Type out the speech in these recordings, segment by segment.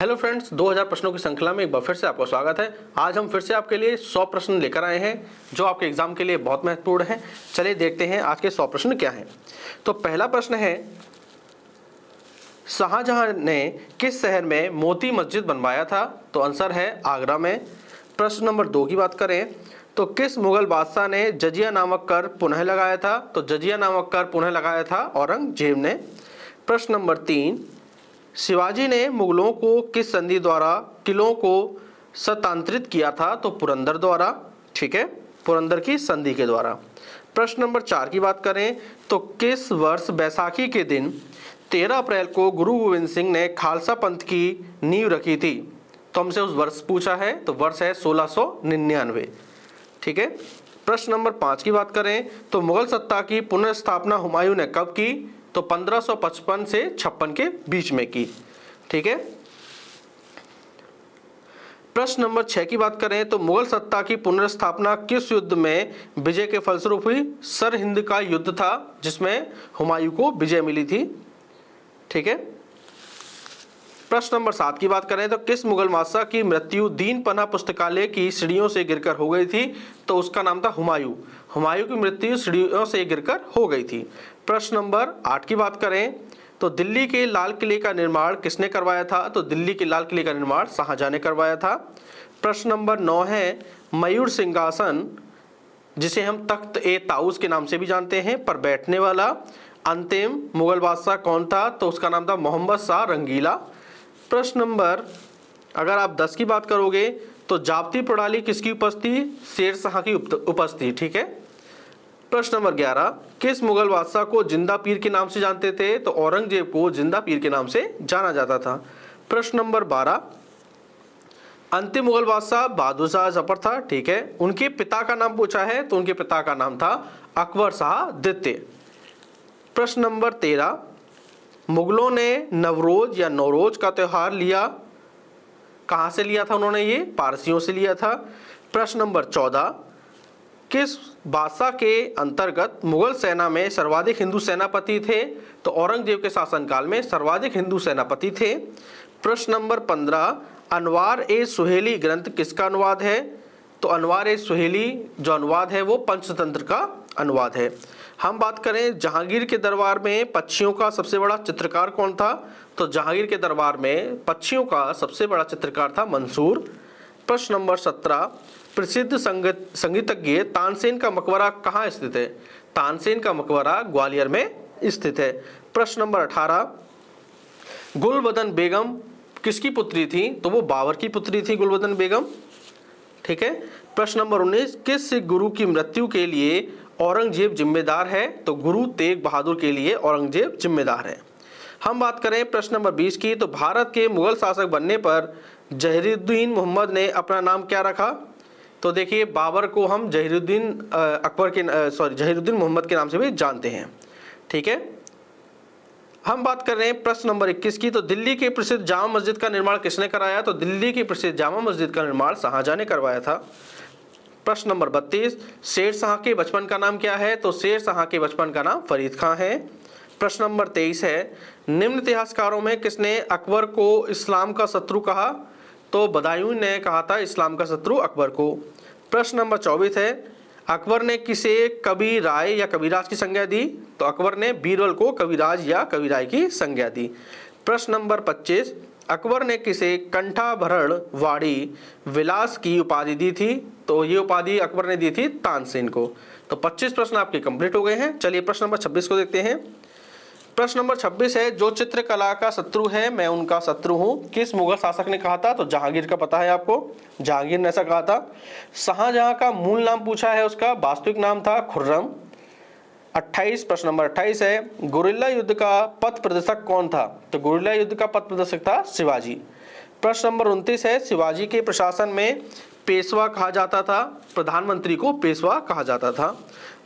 Hello friends, 2000 प्रश्नों की श्रृंखला में एक बार फिर से आपका स्वागत है। आज हम फिर से आपके लिए 100 प्रश्न लेकर आए हैं जो आपके एग्जाम के लिए बहुत महत्वपूर्ण है। चलिए देखते हैं आज के 100 प्रश्न क्या हैं। तो पहला प्रश्न है, शाहजहां ने किस शहर में मोती मस्जिद बनवाया था? तो आंसर है आगरा में। प्रश्न नंबर 2 की बात करें तो किस मुगल बादशाह ने जजिया नामक कर पुनः लगाया था? तो जजिया नामक कर पुनः लगाया था औरंगजेब ने। प्रश्न नंबर 3, शिवाजी ने मुगलों को किस संधि द्वारा किलों को स्थानांतरित किया था? तो पुरंदर द्वारा। ठीक है, पुरंदर की संधि के द्वारा। प्रश्न नंबर 4 की बात करें तो किस वर्ष बैसाखी के दिन 13 अप्रैल को गुरु गोविंद सिंह ने खालसा पंथ की नींव रखी थी? तो हमसे उस वर्ष पूछा है, तो वर्ष है 1699। ठीक है। प्रश्न नंबर 5 की बात करें तो मुगल सत्ता की पुनर्स्थापना हुमायूं ने कब की? तो 1555 से 56 के बीच में की। ठीक है। प्रश्न नंबर 6 की बात करें तो मुगल सत्ता की पुनर्स्थापना किस युद्ध में विजय के फलस्वरूप हुई? सरहिंद का युद्ध था जिसमें हुमायूं को विजय मिली थी। ठीक है। प्रश्न नंबर 7 की बात करें तो किस मुगल बादशाह की मृत्यु दीन पन्हा पुस्तकालय की सीढ़ियों से गिरकर हो गई थी? तो उसका नाम था हुमायूं। हुमायूं की मृत्यु सीढ़ियों से गिरकर हो गई थी। प्रश्न नंबर 8 की बात करें तो दिल्ली के लाल किले का निर्माण किसने करवाया था? तो दिल्ली के लाल किले का निर्माण शाहजहां ने करवाया था। प्रश्न नंबर 9 है, मयूर सिंहासन जिसे हम तख्त ए ताऊस के नाम से भी जानते हैं पर बैठने वाला अंतिम मुगल बादशाह कौन था? तो उसका नाम था मोहम्मद शाह रंगीला। प्रश्न नंबर अगर आप 10 की बात करोगे तो जाप्ती प्रणाली किसकी उपस्थिति? शेर शाह की उपस्थिति। ठीक है। प्रश्न नंबर 11, किस मुगल बादशाह को जिंदा पीर के नाम से जानते थे? तो औरंगजेब को जिंदा पीर के नाम से जाना जाता था। प्रश्न नंबर 12, अंतिम मुगल बादशाह बहादुर शाह जफर था। ठीक है। उनके पिता का नाम पूछा है, तो उनके पिता का नाम था अकबर शाह द्वितीय। प्रश्न नंबर 13, मुगलों ने नवरोज या नौरोज का त्यौहार लिया, कहां से लिया था उन्होंने? ये पारसियों से लिया था। प्रश्न नंबर 14, किस बादशाह के अंतर्गत मुगल सेना में सर्वाधिक हिंदू सेनापति थे? तो औरंगजेब के शासनकाल में सर्वाधिक हिंदू सेनापति थे। प्रश्न नंबर 15, अनवार ए सुहेली ग्रंथ किसका अनुवाद है? तो अनवार ए सुहेली जो अनुवाद है वो पंचतंत्र का अनुवाद है। हम बात करें जहांगीर के दरबार में पक्षियों का सबसे बड़ा चित्रकार कौन था? तो जहांगीर के दरबार में पक्षियों का सबसे बड़ा चित्रकार था मंसूर। प्रश्न नंबर 17, प्रसिद्ध संगीतज्ञ तानसेन का मकबरा कहाँ स्थित है? तानसेन का मकबरा ग्वालियर में स्थित है। प्रश्न नंबर 18, गुलबदन बेगम किसकी पुत्री थी? तो वो बाबर की पुत्री थी गुलबदन बेगम। ठीक है। प्रश्न नंबर 19, किस सिख गुरु की मृत्यु के लिए औरंगजेब जिम्मेदार है? तो गुरु तेग बहादुर के लिए औरंगजेब जिम्मेदार है। हम बात करें प्रश्न नंबर 20 की तो भारत के मुगल शासक बनने पर जहीरुद्दीन मोहम्मद ने अपना नाम क्या रखा? तो देखिए, बाबर को हम जहीरुद्दीन मोहम्मद के नाम से भी जानते हैं। ठीक है। हम बात कर रहे हैं प्रश्न नंबर 21 की तो दिल्ली के प्रसिद्ध जामा मस्जिद का निर्माण किसने कराया? तो दिल्ली की प्रसिद्ध जामा मस्जिद का निर्माण शाहजहां ने करवाया था। प्रश्न नंबर 32, शेर शाह के बचपन का नाम क्या है? तो शेर शाह के बचपन का नाम फरीद खां है। प्रश्न नंबर 23 है, निम्न इतिहासकारों में किसने अकबर को इस्लाम का शत्रु कहा? तो बदायूं ने कहा था इस्लाम का शत्रु अकबर को। प्रश्न नंबर 24 है, अकबर ने किसे कवि राय या कविराज की संज्ञा दी? तो अकबर ने बीरबल को कविराज या कविराय की संज्ञा दी। प्रश्न नंबर 25, अकबर ने किसे कंठाभरण वाड़ी विलास की उपाधि दी थी? तो ये उपाधि अकबर ने दी थी तानसेन को। तो 25 प्रश्न आपके कंप्लीट हो गए हैं। चलिए प्रश्न नंबर 26 को देखते हैं। प्रश्न नंबर 26 है, जो चित्रकला का शत्रु है मैं उनका शत्रु हूं, किस मुगल शासक ने कहा था? तो जहांगीर का पता है आपको, जहांगीर ने ऐसा कहा था। शाहजहां का मूल नाम पूछा है, उसका वास्तविक नाम था खुर्रम। 28, प्रश्न नंबर 28 है, गुरिल्ला युद्ध का पथ प्रदर्शक कौन था? तो गुरिल्ला युद्ध का पथ प्रदर्शक था शिवाजी। प्रश्न नंबर 29 है, शिवाजी के प्रशासन में पेशवा कहा जाता था, प्रधानमंत्री को पेशवा कहा जाता था।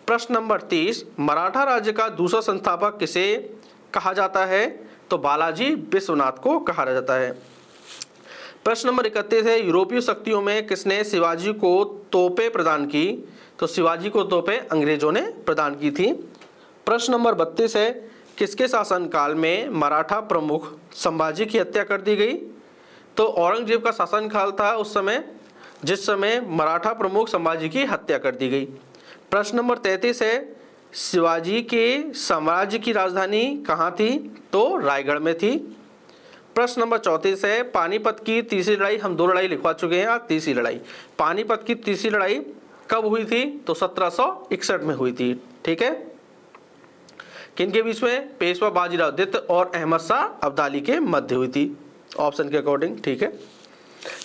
प्रश्न नंबर 30, मराठा राज्य का दूसरा संस्थापक किसे कहा जाता है? तो बालाजी विश्वनाथ को कहा जाता है। प्रश्न नंबर 31 है, यूरोपीय शक्तियों में किसने शिवाजी को तोपें प्रदान की? तो शिवाजी को तोपें अंग्रेजों ने प्रदान की थी। प्रश्न नंबर 32 है, किसके शासनकाल में मराठा प्रमुख संभाजी की हत्या कर दी गई? तो औरंगजेब का शासनकाल था उस समय, जिस समय मराठा प्रमुख संभाजी की हत्या कर दी गई। प्रश्न नंबर 33 है, शिवाजी के साम्राज्य की राजधानी कहाँ थी? तो रायगढ़ में थी। प्रश्न नंबर 34 है, पानीपत की तीसरी लड़ाई, हम 2 लड़ाई लिखवा चुके हैं, आज तीसरी लड़ाई। पानीपत की तीसरी लड़ाई कब हुई थी? तो 1761 में हुई थी। ठीक है, किनके बीच में? पेशवा बाजीराव द्वितीय और अहमद शाह अब्दाली के मध्य हुई थी, ऑप्शन के अकॉर्डिंग। ठीक है,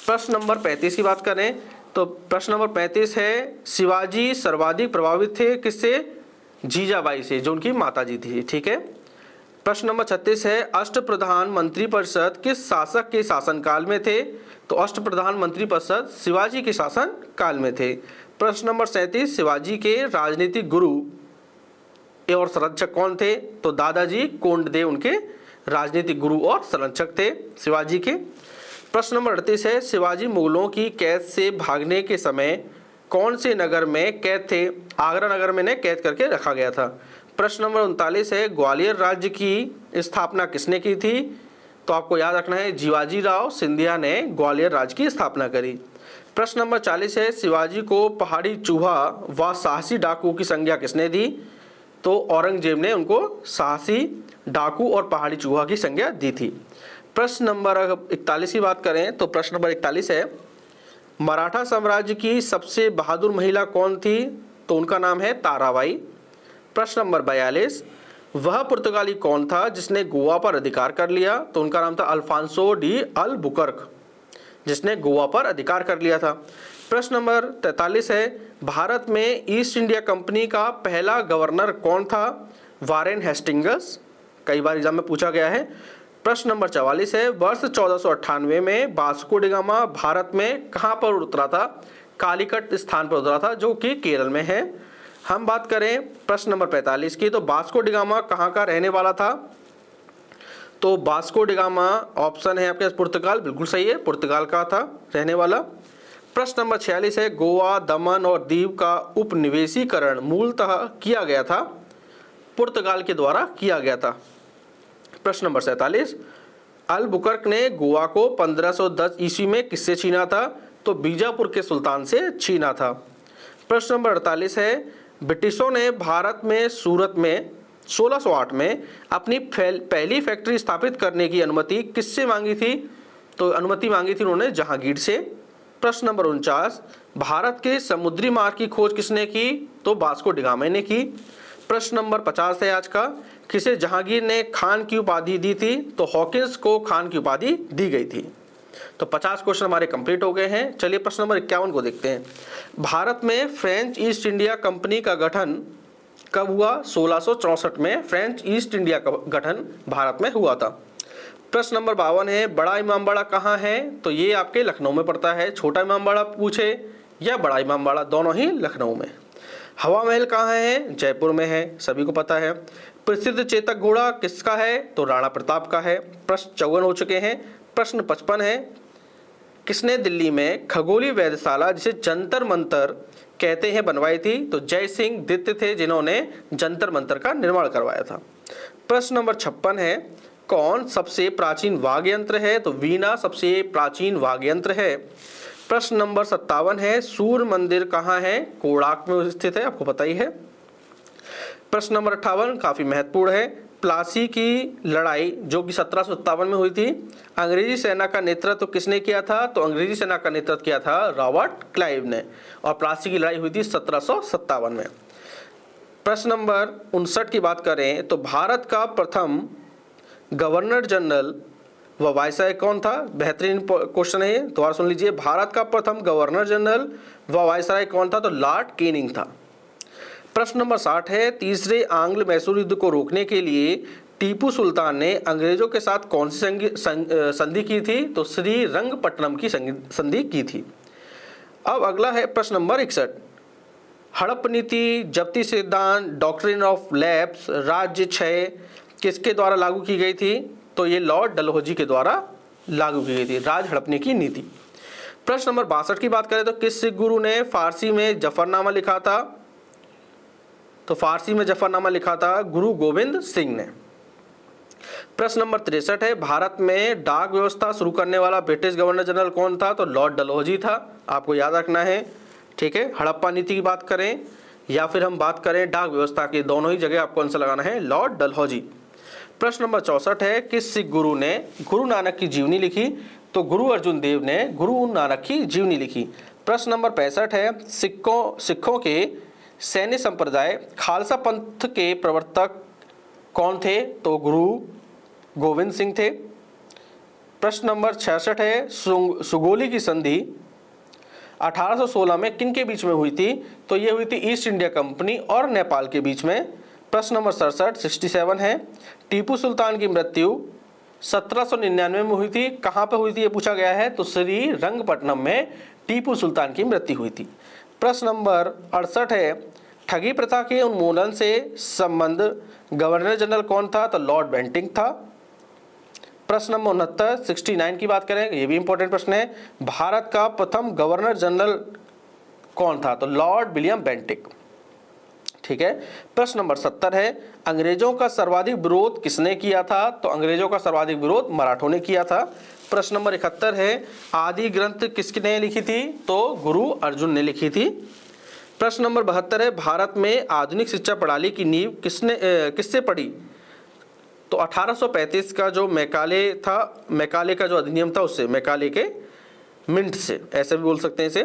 प्रश्न नंबर 35 की बात करें तो प्रश्न नंबर 35 है, शिवाजी सर्वाधिक प्रभावित थे किससे? जीजाबाई से, जो उनकी माता जी थी। ठीक है, प्रश्न नंबर 36 है, अष्टप्रधान मंत्री परिषद किस शासक के शासनकाल में थे? तो अष्टप्रधान मंत्री परिषद शिवाजी के शासन काल में थे। प्रश्न नंबर 37, शिवाजी के राजनीतिक गुरु और संरक्षक कौन थे? तो दादाजी कोंडदेव उनके राजनीतिक गुरु और संरक्षक थे शिवाजी के। प्रश्न नंबर 38 है, शिवाजी मुगलों की कैद से भागने के समय कौन से नगर में कैद थे? आगरा नगर में इन्हें कैद करके रखा गया था। प्रश्न नंबर 39 है, ग्वालियर राज्य की स्थापना किसने की थी? तो आपको याद रखना है, जीवाजी राव सिंधिया ने ग्वालियर राज्य की स्थापना करी। प्रश्न नंबर 40 है, शिवाजी को पहाड़ी चूहा व साहसी डाकू की संज्ञा किसने दी? तो औरंगजेब ने उनको साहसी डाकू और पहाड़ी चूहा की संज्ञा दी थी। प्रश्न नंबर 41 की बात करें तो प्रश्न नंबर 41 है, मराठा साम्राज्य की सबसे बहादुर महिला कौन थी? तो उनका नाम है ताराबाई। प्रश्न नंबर 42, वह पुर्तगाली कौन था जिसने गोवा पर अधिकार कर लिया? तो उनका नाम था अल्फांसो डी अल्बुकर्क, जिसने गोवा पर अधिकार कर लिया था। प्रश्न नंबर 43 है, भारत में ईस्ट इंडिया कंपनी का पहला गवर्नर कौन था? वारेन हेस्टिंग्स, कई बार एग्जाम में पूछा गया है। प्रश्न नंबर 44 है, वर्ष 1498 में वास्को डी गामा भारत में कहां पर उतरा था? कालीकट स्थान पर उतरा था, जो कि केरल में है। हम बात करें प्रश्न नंबर 45 की, तो वास्को डी गामा कहां का रहने वाला था? तो वास्को डी गामा ऑप्शन है आपके पुर्तगाल, बिल्कुल सही है, पुर्तगाल का था रहने वाला। प्रश्न नंबर 46 है, गोवा, दमन और दीव का उपनिवेशीकरण मूलतः किया गया था? पुर्तगाल के द्वारा किया गया था। प्रश्न नंबर 47, अल्बुकर्क ने गोवा को 1510 ईस्वी में किससे छीना था? तो बीजापुर के सुल्तान से छीना था। प्रश्न नंबर 48 है, ब्रिटिशों ने भारत में सूरत में 1608 में अपनी पहली फैक्ट्री स्थापित करने की अनुमति किससे मांगी थी? तो अनुमति मांगी थी उन्होंने जहांगीर से। प्रश्न नंबर 49, भारत के समुद्री मार्ग की खोज किसने की? तो वास्को डी गामा ने की। प्रश्न नंबर 50 है आज का, किसे जहांगीर ने खान की उपाधि दी थी? तो हॉकिंस को खान की उपाधि दी गई थी। तो 50 क्वेश्चन हमारे कंप्लीट हो गए हैं। चलिए प्रश्न नंबर 51 को देखते हैं। भारत में फ्रेंच ईस्ट इंडिया कंपनी का गठन कब हुआ? 1664 में फ्रेंच ईस्ट इंडिया का गठन भारत में हुआ था। प्रश्न नंबर 52 है, बड़ा इमामबाड़ा कहाँ है? तो ये आपके लखनऊ में पड़ता है। छोटा इमामबाड़ा पूछे या बड़ा इमामबाड़ा, दोनों ही लखनऊ में। हवा महल कहाँ है? जयपुर में है, सभी को पता है। प्रसिद्ध चेतक घोड़ा किसका है? तो राणा प्रताप का है। प्रश्न 54 हो चुके हैं। प्रश्न 55 है, किसने दिल्ली में खगोलीय वेधशाला जिसे जंतर मंतर कहते हैं बनवाई थी? तो जय सिंह द्वितीय थे जिन्होंने जंतर मंतर का निर्माण करवाया था। प्रश्न नंबर 56 है, कौन सबसे प्राचीन वाद्य यंत्र है? तो वीणा सबसे प्राचीन वाद्य यंत्र है। प्रश्न नंबर 57 है, सूर्य मंदिर कहाँ है? कोणार्क में स्थित है, आपको पता ही है। प्रश्न नंबर 58 काफी महत्वपूर्ण है, प्लासी की लड़ाई जो कि 1757 में हुई थी, अंग्रेजी सेना का नेतृत्व किसने किया था? तो अंग्रेजी सेना का नेतृत्व किया था रॉबर्ट क्लाइव ने, और प्लासी की लड़ाई हुई थी 1757 में। प्रश्न नंबर 59 की बात करें तो भारत का प्रथम गवर्नर जनरल व वायसराय कौन था? बेहतरीन क्वेश्चन है, दोबारा सुन लीजिए। भारत का प्रथम गवर्नर जनरल व वायसराय कौन था? तो लॉर्ड कैनिंग था। प्रश्न नंबर 60 है, तीसरे आंग्ल मैसूर युद्ध को रोकने के लिए टीपू सुल्तान ने अंग्रेजों के साथ कौन सी संधि की थी? तो श्रीरंगपट्टनम की संधि की थी। अब अगला है प्रश्न नंबर 61, हड़प नीति, जब्ती सिद्धांत, डॉक्ट्रिन ऑफ लैप्स, राज्य क्षय किसके द्वारा लागू की गई थी? तो ये लॉर्ड डलहौजी के द्वारा लागू की गई थी, राज हड़पने की नीति। प्रश्न नंबर 62 की बात करें तो किस सिख गुरु ने फारसी में जफरनामा लिखा था? तो फारसी में जफरनामा लिखा था गुरु गोविंद सिंह ने। प्रश्न नंबर 63 है, भारत में डाक व्यवस्था शुरू करने वाला ब्रिटिश गवर्नर जनरल कौन था? तो लॉर्ड डलहौजी था, आपको याद रखना है। ठीक है, हड़प्पा नीति की बात करें या फिर हम बात करें डाक व्यवस्था की, दोनों ही जगह आपको आंसर लगाना है लॉर्ड डलहौजी। प्रश्न नंबर 64 है, किस सिख गुरु ने गुरु नानक की जीवनी लिखी? तो गुरु अर्जुन देव ने गुरु नानक की जीवनी लिखी। प्रश्न नंबर 65 है, सिखों के सैन्य संप्रदाय खालसा पंथ के प्रवर्तक कौन थे? तो गुरु गोविंद सिंह थे। प्रश्न नंबर 66 है, सुगोली की संधि 1816 में किन के बीच में हुई थी? तो ये हुई थी ईस्ट इंडिया कंपनी और नेपाल के बीच में। प्रश्न नंबर 67 है, टीपू सुल्तान की मृत्यु 1799 में हुई थी, कहाँ पे हुई थी ये पूछा गया है? तो श्री रंगपट्टनम में टीपू सुल्तान की मृत्यु हुई थी। प्रश्न नंबर 68 है, ठगी प्रथा के उन्मूलन से संबंध गवर्नर जनरल कौन था? तो लॉर्ड बेंटिंक था। प्रश्न नंबर 69 की बात करें, ये भी इंपॉर्टेंट प्रश्न है, भारत का प्रथम गवर्नर जनरल कौन था? तो लॉर्ड विलियम बेंटिक। ठीक है, प्रश्न नंबर 70 है, अंग्रेजों का सर्वाधिक विरोध किसने किया था? तो अंग्रेजों का सर्वाधिक विरोध मराठों ने किया था। प्रश्न नंबर 71 है, आदि ग्रंथ किसने लिखी थी? तो गुरु अर्जुन ने लिखी थी। प्रश्न नंबर 72 है, भारत में आधुनिक शिक्षा प्रणाली की नींव किससे पड़ी? तो 1835 का जो मैकाले का जो अधिनियम था उससे, मैकाले के मिंट से, ऐसे भी बोल सकते हैं इसे।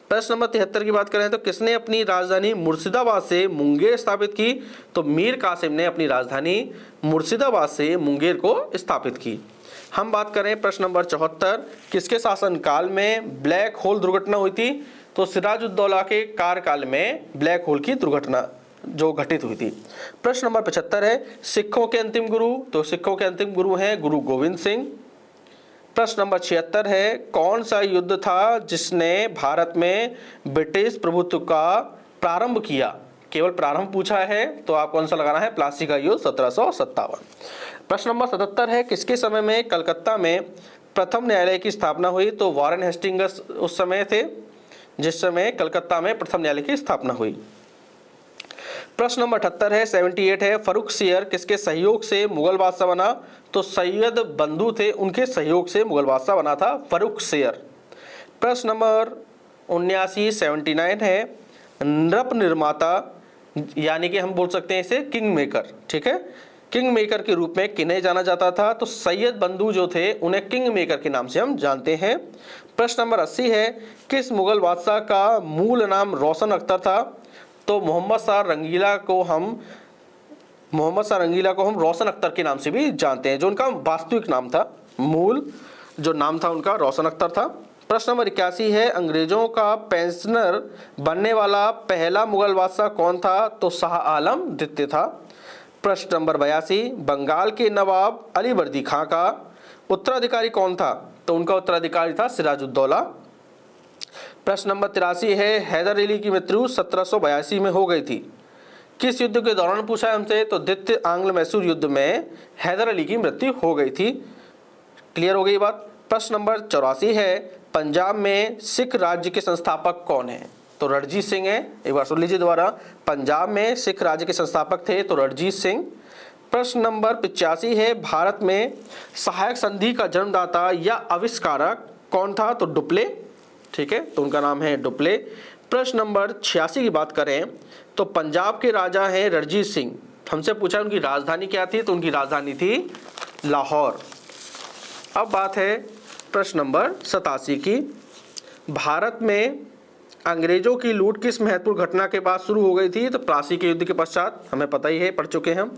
प्रश्न नंबर 73 की बात करें तो किसने अपनी राजधानी मुर्शिदाबाद से मुंगेर स्थापित की? तो मीर कासिम ने अपनी राजधानी मुर्शिदाबाद से मुंगेर को स्थापित की। हम बात करें प्रश्न नंबर 74, किसके शासनकाल में ब्लैक होल दुर्घटना हुई थी? तो सिराजुद्दौला के कार्यकाल में ब्लैक होल की दुर्घटना जो घटित हुई थी। प्रश्न नंबर 75 है, सिखों के अंतिम गुरु? तो सिखों के अंतिम गुरु हैं गुरु गोविंद सिंह। प्रश्न नंबर 76 है, कौन सा युद्ध था जिसने भारत में ब्रिटिश प्रभुत्व का प्रारंभ किया? केवल प्रारंभ पूछा है तो आपको आंसर लगाना है प्लासी का युद्ध 1757। प्रश्न नंबर 77 है, किसके समय में कलकत्ता में प्रथम न्यायालय की स्थापना हुई? तो वॉरेन हेस्टिंग्स उस समय थे जिस समय कलकत्ता में प्रथम न्यायालय की स्थापना हुई। प्रश्न नंबर 78 है, 78 है, फर्रुख सियर किसके सहयोग से मुगल बादशाह बना? तो सैयद बंधु थे, उनके सहयोग से मुगल बादशाह बना था फर्रुख सियर। प्रश्न नंबर 79 है, नृप निर्माता यानी कि हम बोल सकते हैं इसे किंग मेकर। ठीक है, किंग मेकर के रूप में किन्हें जाना जाता था? तो सैयद बंधु जो थे उन्हें किंग मेकर के नाम से हम जानते हैं। प्रश्न नंबर 80 है, किस मुगल बादशाह का मूल नाम रोशन अख्तर था? तो मोहम्मद शाह रंगीला को हम रोशन अख्तर के नाम से भी जानते हैं, जो उनका वास्तविक नाम था, मूल जो नाम था उनका रोशन अख्तर था। प्रश्न नंबर 81 है, अंग्रेजों का पेंशनर बनने वाला पहला मुगल बादशाह कौन था? तो शाह आलम द्वितीय था। प्रश्न नंबर 82, बंगाल के नवाब अलीवर्दी खां का उत्तराधिकारी कौन था? तो उनका उत्तराधिकारी था सिराजुद्दौला। प्रश्न नंबर 83 है, हैदर अली की मृत्यु 1782 में हो गई थी, किस युद्ध के दौरान पूछा है हमसे? तो द्वितीय आंग्ल मैसूर युद्ध में हैदर अली की मृत्यु हो गई थी। क्लियर हो गई बात। प्रश्न नंबर 84 है, पंजाब में सिख राज्य के संस्थापक कौन है? तो रणजीत सिंह है। एक बार सुन लीजिए दोबारा, पंजाब में सिख राज्य के संस्थापक थे तो रणजीत सिंह। प्रश्न नंबर 85 है, भारत में सहायक संधि का जन्मदाता या आविष्कारक कौन था? तो डुप्ले। ठीक है, तो उनका नाम है डुप्ले। प्रश्न नंबर 86 की बात करें तो पंजाब के राजा हैं रणजीत सिंह। हमसे पूछा उनकी राजधानी क्या थी? तो उनकी राजधानी थी लाहौर। अब बात है प्रश्न नंबर 87 की, भारत में अंग्रेजों की लूट किस महत्वपूर्ण घटना के बाद शुरू हो गई थी? तो प्लासी के युद्ध के पश्चात, हमें पता ही है, पढ़ चुके हैं हम।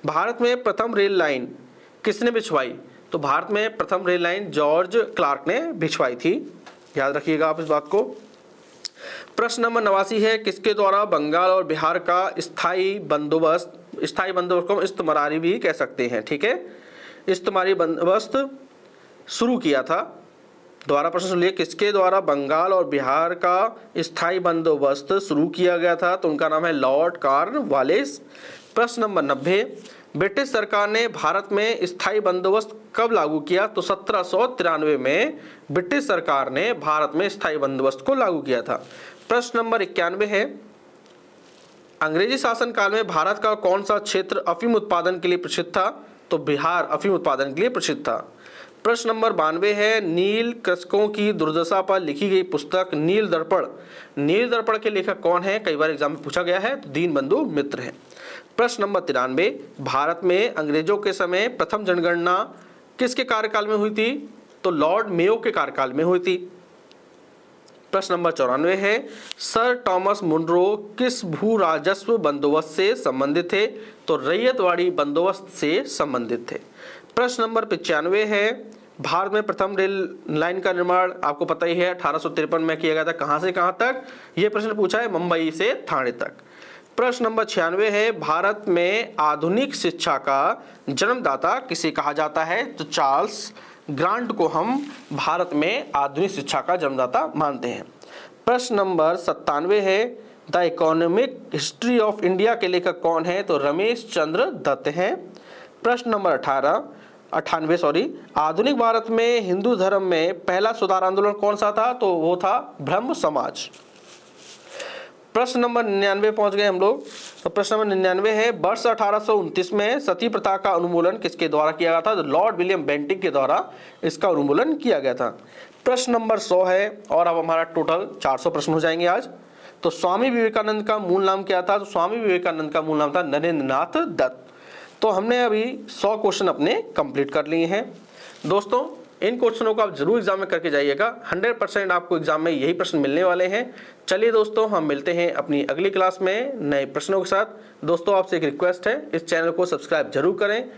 भारत में प्रथम रेल लाइन किसने बिछवाई? तो भारत में प्रथम रेल लाइन जॉर्ज क्लार्क ने बिछवाई थी, याद रखिएगा आप इस बात को। प्रश्न नंबर 89 है, किसके द्वारा बंगाल और बिहार का स्थायी बंदोबस्त को इस्तमारी भी कह सकते हैं, ठीक है, इस्तमारी बंदोबस्त शुरू किया था? दोबारा प्रश्न सुन लिए, किसके द्वारा बंगाल और बिहार का स्थायी बंदोबस्त शुरू किया गया था? तो उनका नाम है लॉर्ड कॉर्नवालिस। प्रश्न नंबर 90, ब्रिटिश सरकार ने भारत में स्थायी बंदोबस्त कब लागू किया? तो 1793 में ब्रिटिश सरकार ने भारत में स्थायी बंदोबस्त को लागू किया था। प्रश्न नंबर 91 है, अंग्रेजी शासन काल में भारत का कौन सा क्षेत्र अफीम उत्पादन के लिए प्रसिद्ध था? तो बिहार अफीम उत्पादन के लिए प्रसिद्ध था। प्रश्न नंबर 92 है, नील कृषकों की दुर्दशा पर लिखी गई पुस्तक नील दर्पण। नील दर्पण के लेखक कौन है? कई बार एग्जाम में पूछा गया है, तो दीनबंधु मित्र है। प्रश्न नंबर 93, भारत में अंग्रेजों के समय प्रथम जनगणना किसके कार्यकाल में हुई थी? तो लॉर्ड मेयो के कार्यकाल में हुई थी। प्रश्न नंबर 94 है, सर टॉमस मुनरो किस भू राजस्व बंदोबस्त से संबंधित थे? तो रैयतवाड़ी बंदोबस्त से संबंधित थे। प्रश्न नंबर 95 है, भारत में प्रथम रेल लाइन का निर्माण आपको पता ही है 1853 में किया गया था। कहां से कहां तक? यह प्रश्न पूछा है, मुंबई से ठाणे तक। प्रश्न नंबर 96 है, भारत में आधुनिक शिक्षा का जन्मदाता किसे कहा जाता है? तो चार्ल्स ग्रांट को हम भारत में आधुनिक शिक्षा का जन्मदाता मानते हैं। प्रश्न नंबर 97 है, the economic history of India के लेखक कौन है? तो रमेश चंद्र दत्त हैं। प्रश्न नंबर 98 आधुनिक भारत में हिंदू धर्म में पहला सुधार आंदोलन कौन सा था? तो वो था ब्रह्म समाज। प्रश्न नंबर 99 पहुंच गए हम लोग। तो प्रश्न नंबर 99 है, वर्ष 1829 में सती प्रथा का उन्मूलन किसके द्वारा किया गया था? तो लॉर्ड विलियम बेंटिंक के द्वारा इसका उन्मूलन किया गया था। प्रश्न नंबर 100 है, और अब हमारा टोटल 400 प्रश्न हो जाएंगे आज। तो स्वामी विवेकानंद का मूल नाम क्या था? तो स्वामी विवेकानंद का मूल नाम था नरेंद्र नाथ दत्त। तो हमने अभी 100 क्वेश्चन अपने कंप्लीट कर लिए हैं। दोस्तों, इन क्वेश्चनों को आप जरूर एग्जाम में करके जाइएगा। 100% आपको एग्जाम में यही प्रश्न मिलने वाले हैं। चलिए दोस्तों, हम मिलते हैं अपनी अगली क्लास में नए प्रश्नों के साथ। दोस्तों, आपसे एक रिक्वेस्ट है, इस चैनल को सब्सक्राइब जरूर करें।